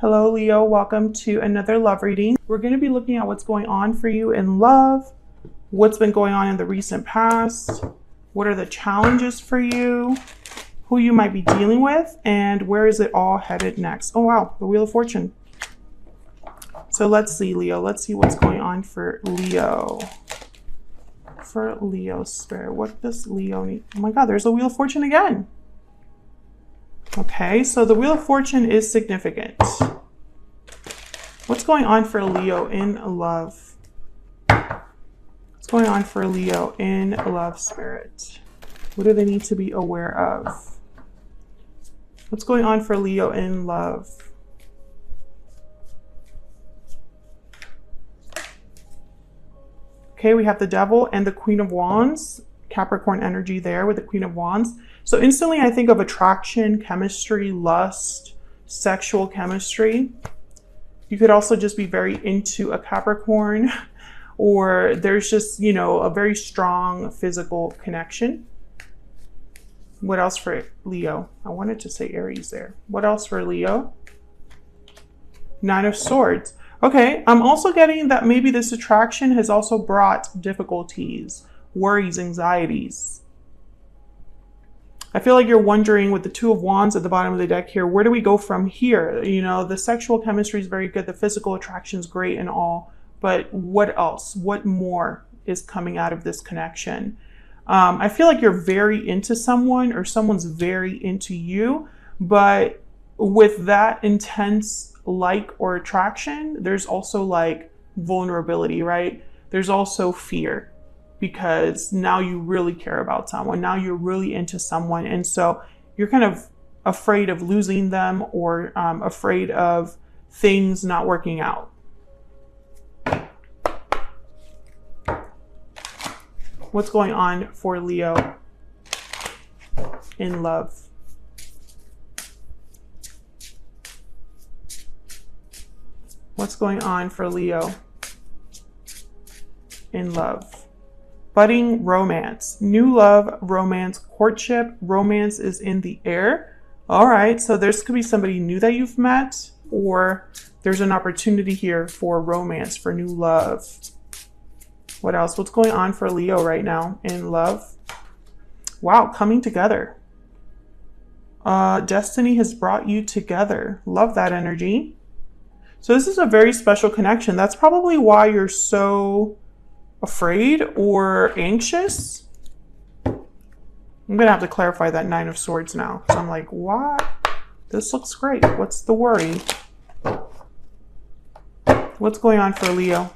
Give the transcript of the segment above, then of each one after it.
Hello, Leo. Welcome to another love reading. We're going to be looking at what's going on for you in love, what's been going on in the recent past, what are the challenges for you, who you might be dealing with, and where is it all headed next. Oh, wow. The Wheel of Fortune. So let's see, Leo. Let's see what's going on for Leo. For Leo Spirit. What does Leo need? Oh my God, there's a Wheel of Fortune again. Okay, so the Wheel of Fortune is significant. What's going on for Leo in love? What's going on for Leo in love, Spirit? What do they need to be aware of? What's going on for Leo in love? Okay, we have the Devil and the Queen of Wands. Capricorn energy there with the Queen of Wands. So instantly I think of attraction, chemistry, lust, sexual chemistry. You could also just be very into a Capricorn, or there's just, you know, a very strong physical connection. What else for Leo? I wanted to say Aries there. What else for Leo? Nine of Swords. Okay, I'm also getting that maybe this attraction has also brought difficulties, worries, anxieties. I feel like you're wondering with the Two of Wands at the bottom of the deck here, where do we go from here? You know, the sexual chemistry is very good. The physical attraction is great and all, but what else? What more is coming out of this connection? I feel like you're very into someone or someone's very into you, but with that intense like or attraction, there's also like vulnerability, right? There's also fear, because now you really care about someone. Now you're really into someone. And so you're kind of afraid of losing them, or afraid of things not working out. What's going on for Leo in love? What's going on for Leo in love? Budding romance, new love, romance, courtship, romance is in the air. All right, so there's could be somebody new that you've met, or there's an opportunity here for romance, for new love. What else? What's going on for Leo right now in love? Wow, coming together. Destiny has brought you together. Love that energy. So this is a very special connection. That's probably why you're so afraid or anxious. I'm gonna have to clarify that Nine of Swords now. So I'm like, what? This looks great. What's the worry? What's going on for Leo?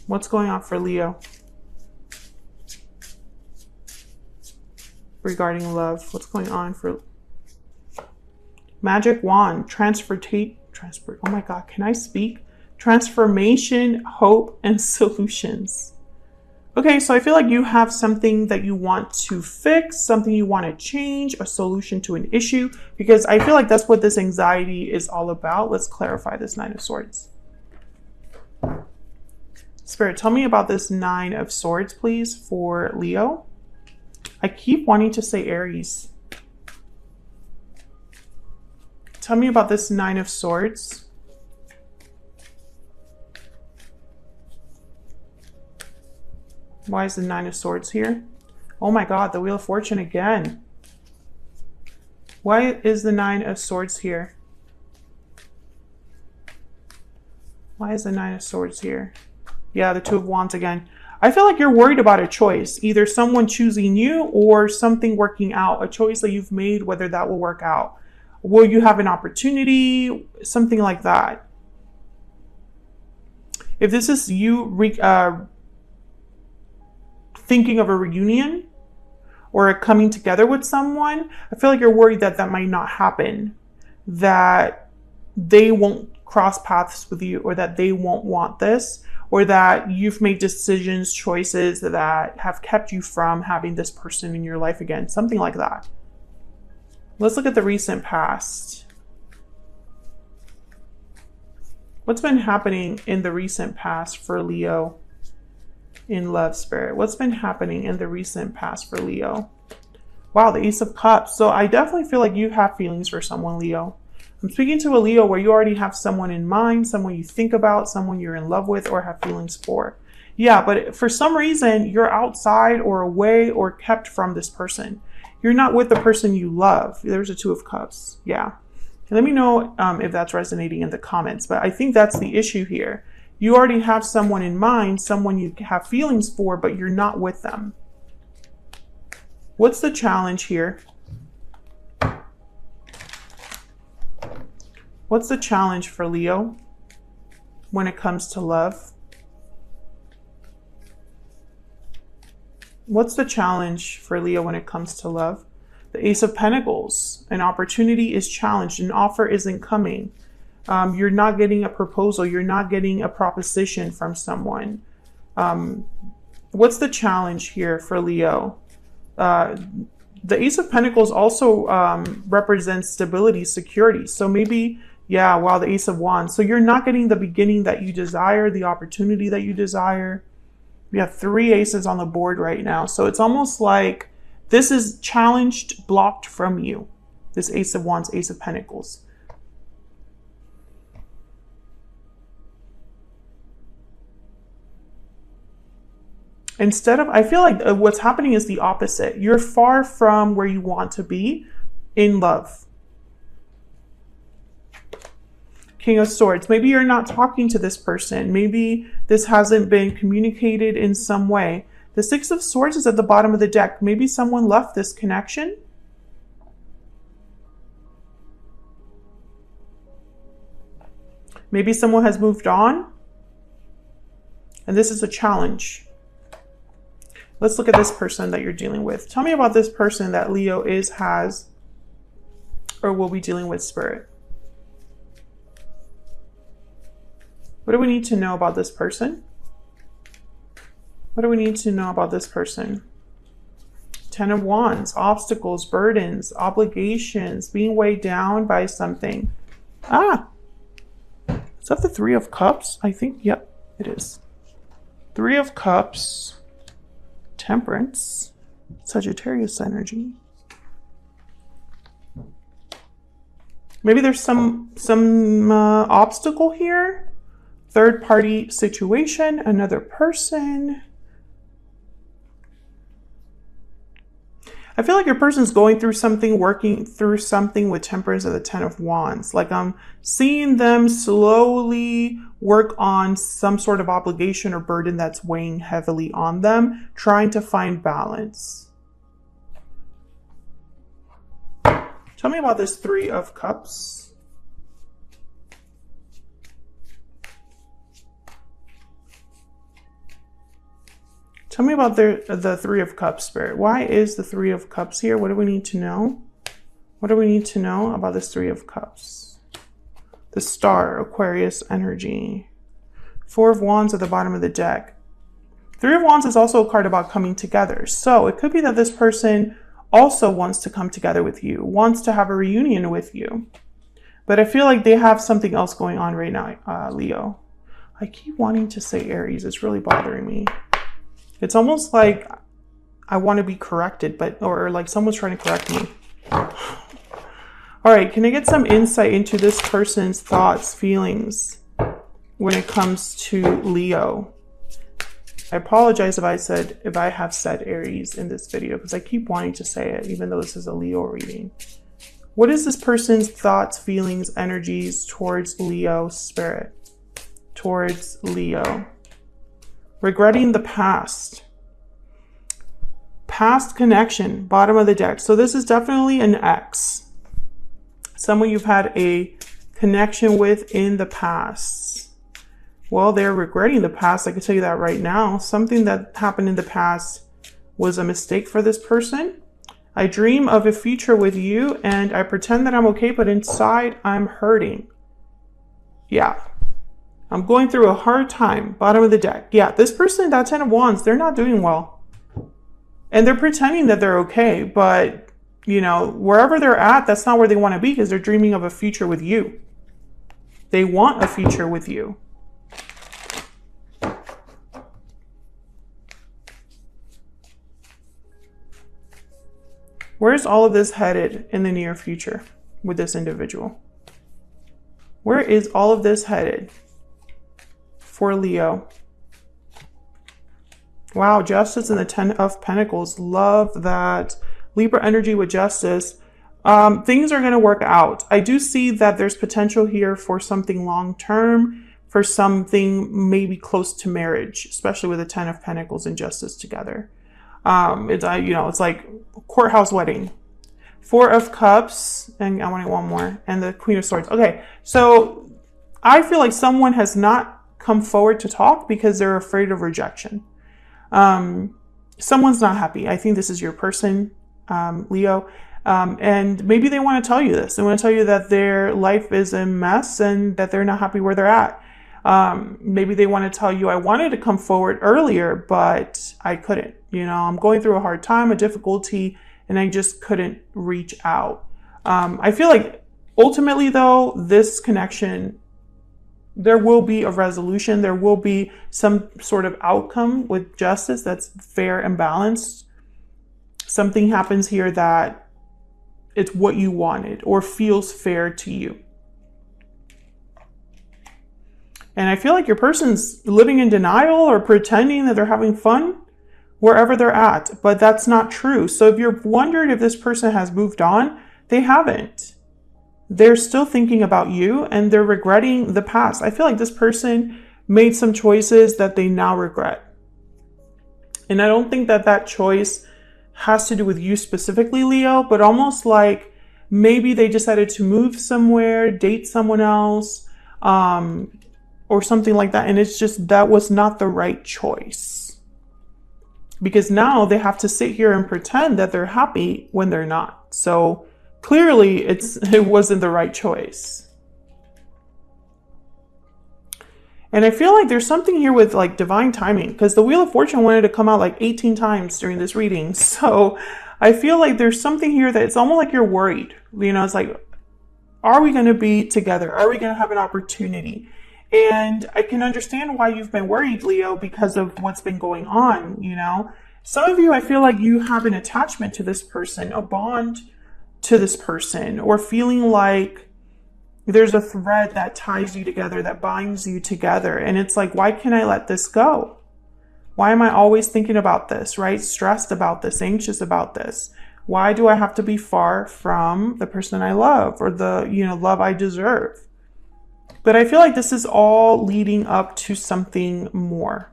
What's going on for Leo regarding love? What's going on for Magic Wand, oh my God, can I speak? Transformation, hope, and solutions. Okay, so I feel like you have something that you want to fix, something you want to change, a solution to an issue, because I feel like that's what this anxiety is all about. Let's clarify this Nine of Swords. Spirit, tell me about this Nine of Swords, please, for Leo. I keep wanting to say Aries. Tell me about this Nine of Swords. Why is the Nine of Swords here? Oh my God, the Wheel of Fortune again. Why is the Nine of Swords here? Why is the Nine of Swords here? Yeah, the Two of Wands again. I feel like you're worried about a choice, either someone choosing you or something working out, a choice that you've made, whether that will work out. Will you have an opportunity? Something like that. If this is you thinking of a reunion or a coming together with someone, I feel like you're worried that that might not happen, that they won't cross paths with you, or that they won't want this, or that you've made decisions, choices that have kept you from having this person in your life again, something like that. Let's look at the recent past. What's been happening in the recent past for Leo in love, Spirit? What's been happening in the recent past for Leo? Wow, the Ace of Cups. So I definitely feel like you have feelings for someone, Leo. I'm speaking to a Leo where you already have someone in mind, someone you think about, someone you're in love with or have feelings for. Yeah, but for some reason, you're outside or away or kept from this person. You're not with the person you love. There's a Two of Cups. Yeah. Let me know if that's resonating in the comments. But I think that's the issue here. You already have someone in mind, someone you have feelings for, but you're not with them. What's the challenge here? What's the challenge for Leo when it comes to love? What's the challenge for Leo when it comes to love? The Ace of Pentacles. An opportunity is challenged. An offer isn't coming. You're not getting a proposal. You're not getting a proposition from someone. What's the challenge here for Leo? The Ace of Pentacles also represents stability, security. So maybe, yeah, wow, the Ace of Wands. So you're not getting the beginning that you desire, the opportunity that you desire. We have 3 aces on the board right now. So it's almost like this is challenged, blocked from you. This Ace of Wands, Ace of Pentacles. Instead of, I feel like what's happening is the opposite. You're far from where you want to be in love. King of Swords. Maybe you're not talking to this person. Maybe this hasn't been communicated in some way. The Six of Swords is at the bottom of the deck. Maybe someone left this connection. Maybe someone has moved on. And this is a challenge. Let's look at this person that you're dealing with. Tell me about this person that Leo is, has, or will be dealing with, Spirit. What do we need to know about this person? What do we need to know about this person? 10 of Wands, obstacles, burdens, obligations, being weighed down by something. Ah, is that the 3 of Cups? I think, yep, it is. 3 of Cups, Temperance, Sagittarius energy. Maybe there's some obstacle here. Third party situation, another person. I feel like your person's going through something, working through something with Temperance of the 10 of Wands. Like I'm seeing them slowly work on some sort of obligation or burden that's weighing heavily on them, trying to find balance. Tell me about this 3 of Cups. Tell me about the 3 of Cups, Spirit. Why is the 3 of Cups here? What do we need to know? What do we need to know about this 3 of Cups? The Star, Aquarius energy. 4 of Wands at the bottom of the deck. 3 of Wands is also a card about coming together. So it could be that this person also wants to come together with you, wants to have a reunion with you. But I feel like they have something else going on right now, Leo. I keep wanting to say Aries. It's really bothering me. It's almost like I want to be corrected, or like someone's trying to correct me. All right, can I get some insight into this person's thoughts, feelings when it comes to Leo? I apologize if I have said Aries in this video because I keep wanting to say it, even though this is a Leo reading. What is this person's thoughts, feelings, energies towards Leo, Spirit? Towards Leo. Regretting the past. Past connection, bottom of the deck. So this is definitely an ex. Someone you've had a connection with in the past. Well, they're regretting the past. I can tell you that right now. Something that happened in the past was a mistake for this person. I dream of a future with you and I pretend that I'm okay, but inside I'm hurting. Yeah. I'm going through a hard time. Bottom of the deck. Yeah, this person, that 10 of Wands, they're not doing well. And they're pretending that they're okay, but, you know, wherever they're at, that's not where they want to be because they're dreaming of a future with you. They want a future with you. Where's all of this headed in the near future with this individual? Where is all of this headed for Leo? Wow, Justice and the 10 of Pentacles. Love that. Libra energy with Justice. Things are going to work out. I do see that there's potential here for something long-term, for something maybe close to marriage, especially with the 10 of Pentacles and Justice together. It's like courthouse wedding. 4 of Cups, and I wanted one more, and the Queen of Swords. Okay, so I feel like someone has not come forward to talk because they're afraid of rejection. Someone's not happy. I think this is your person, Leo. And maybe they want to tell you this. They want to tell you that their life is a mess and that they're not happy where they're at. Maybe they want to tell you, I wanted to come forward earlier, but I couldn't. I'm going through a hard time, a difficulty, and I just couldn't reach out. I feel like ultimately, though, this connection, there will be a resolution. There will be some sort of outcome with Justice that's fair and balanced. Something happens here that it's what you wanted or feels fair to you. And I feel like your person's living in denial or pretending that they're having fun wherever they're at, but that's not true. So if you're wondering if this person has moved on, they haven't. They're still thinking about you and they're regretting the past. I feel like this person made some choices that they now regret. And I don't think that that choice has to do with you specifically, Leo, but almost like maybe they decided to move somewhere, date someone else, or something like that. And it's just, that was not the right choice. Because now they have to sit here and pretend that they're happy when they're not. So clearly it wasn't the right choice. And I feel like there's something here with like divine timing, because the Wheel of Fortune wanted to come out like 18 times during this reading. So I feel like there's something here that it's almost like you're worried. It's like, are we going to be together? Are we going to have an opportunity? And I can understand why you've been worried, Leo, because of what's been going on. Some of you, I feel like you have an attachment to this person, a bond to this person, or feeling like there's a thread that ties you together, that binds you together. And it's like, why can't I let this go? Why am I always thinking about this, right? Stressed about this, anxious about this. Why do I have to be far from the person I love or the, love I deserve? But I feel like this is all leading up to something more.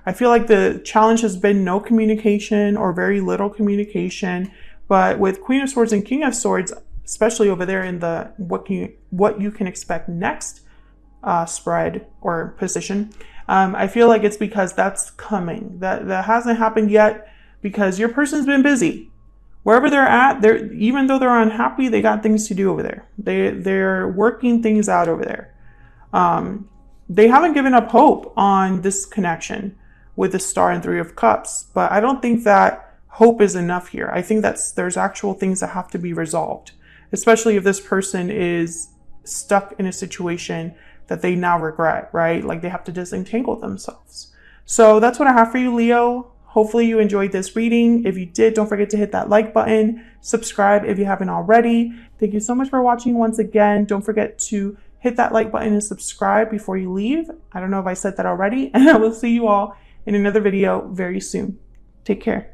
I feel like the challenge has been no communication or very little communication. But with Queen of Swords and King of Swords, especially over there in the what you can expect next spread or position, I feel like it's because that's coming. That hasn't happened yet because your person's been busy. Wherever they're at, even though they're unhappy, they got things to do over there. They're working things out over there. They haven't given up hope on this connection with the Star and 3 of Cups, but I don't think that hope is enough here. I think there's actual things that have to be resolved, especially if this person is stuck in a situation that they now regret, right? Like they have to disentangle themselves. So that's what I have for you, Leo. Hopefully you enjoyed this reading. If you did, don't forget to hit that like button, subscribe if you haven't already. Thank you so much for watching once again. Don't forget to hit that like button and subscribe before you leave. I don't know if I said that already, and I will see you all in another video very soon. Take care.